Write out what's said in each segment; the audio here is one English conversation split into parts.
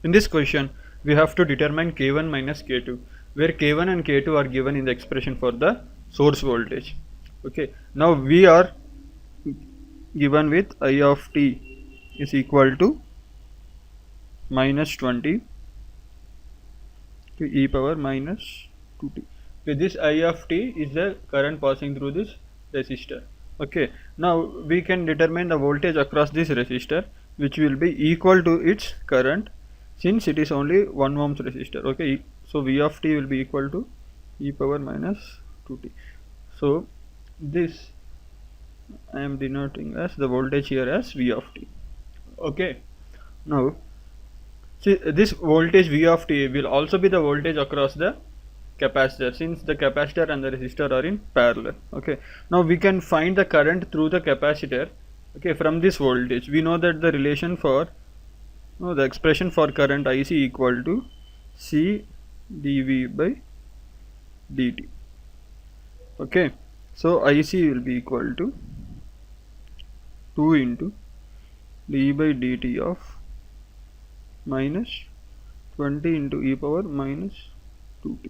In this question, we have to determine K1 minus K2, where K1 and K2 are given in the expression for the source voltage. Okay, now we are given with I of t is equal to minus 20 to e power minus 2t. Okay, this I of t is the current passing through this resistor. Okay, now we can determine the voltage across this resistor, which will be equal to its current, since it is only 1 ohms resistor. Okay, so V of t will be equal to e power minus 2t. So this I am denoting as the voltage here as V of t. Okay, now see, this voltage V of t will also be the voltage across the capacitor, since the capacitor and the resistor are in parallel. Okay, now we can find the current through the capacitor. Okay, from this voltage we know that the relation for the expression for current IC equal to C dV by dt. Okay, so IC will be equal to 2 into d by dt of minus 20 into e power minus 2t.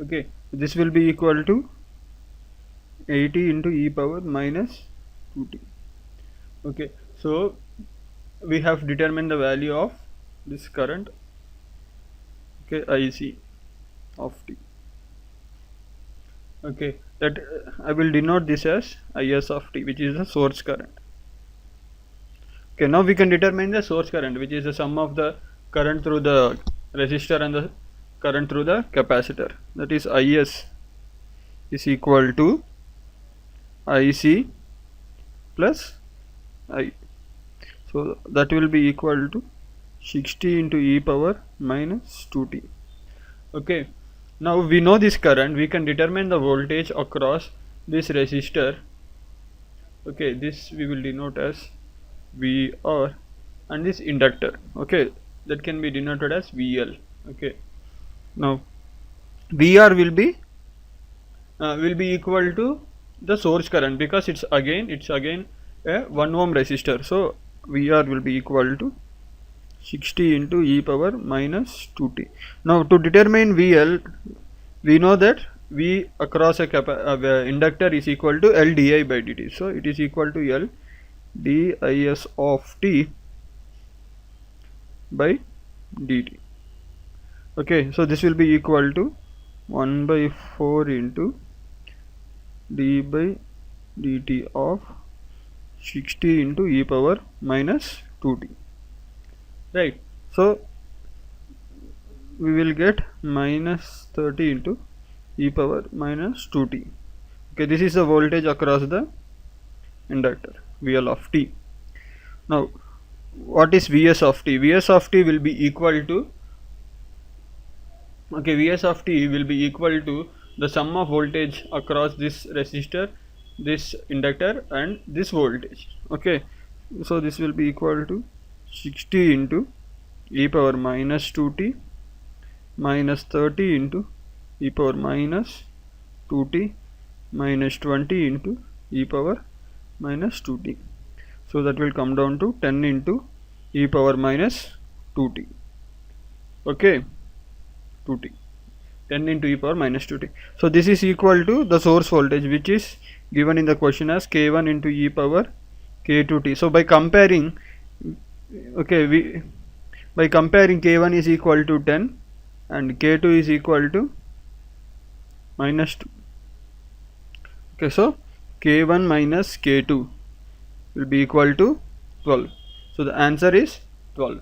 Okay, this will be equal to 80 into e power minus 2t. Okay, so we have determined the value of this current, okay, IC of t. Okay, that I will denote this as IS of t, which is the source current. Okay, now we can determine the source current, which is the sum of the current through the resistor and the current through the capacitor. That is IS is equal to IC plus I. So that will be equal to 60 into e power minus 2t. Okay, now we know this current, we can determine the voltage across this resistor. Okay, this we will denote as VR, and this inductor, okay, that can be denoted as VL. Okay, now VR will be equal to the source current, because it's again a 1 ohm resistor. So VR will be equal to 60 into e power minus 2t. Now to determine VL, we know that V across a inductor is equal to L di by dt. So it is equal to L dis of t by dt. Okay, so this will be equal to 1 by 4 into d by dt of 60 into e power minus 2t. Right, so we will get minus 30 into e power minus 2t. Okay, this is the voltage across the inductor, VL of t. Now what is Vs of t? Vs of t will be equal to, okay, Vs of t will be equal to the sum of voltage across this resistor, this inductor, and this voltage. Okay, so this will be equal to 60 into e power minus 2t minus 30 into e power minus 2t minus 20 into e power minus 2t. So that will come down to 10 into e power minus 2t. Okay, 2t, 10 into e power minus 2t. So this is equal to the source voltage, which is given in the question as k1 into e power k2t. So by comparing, okay, by comparing k1 is equal to 10 and k2 is equal to minus 2. Okay, so k1 minus k2 will be equal to 12. So the answer is 12.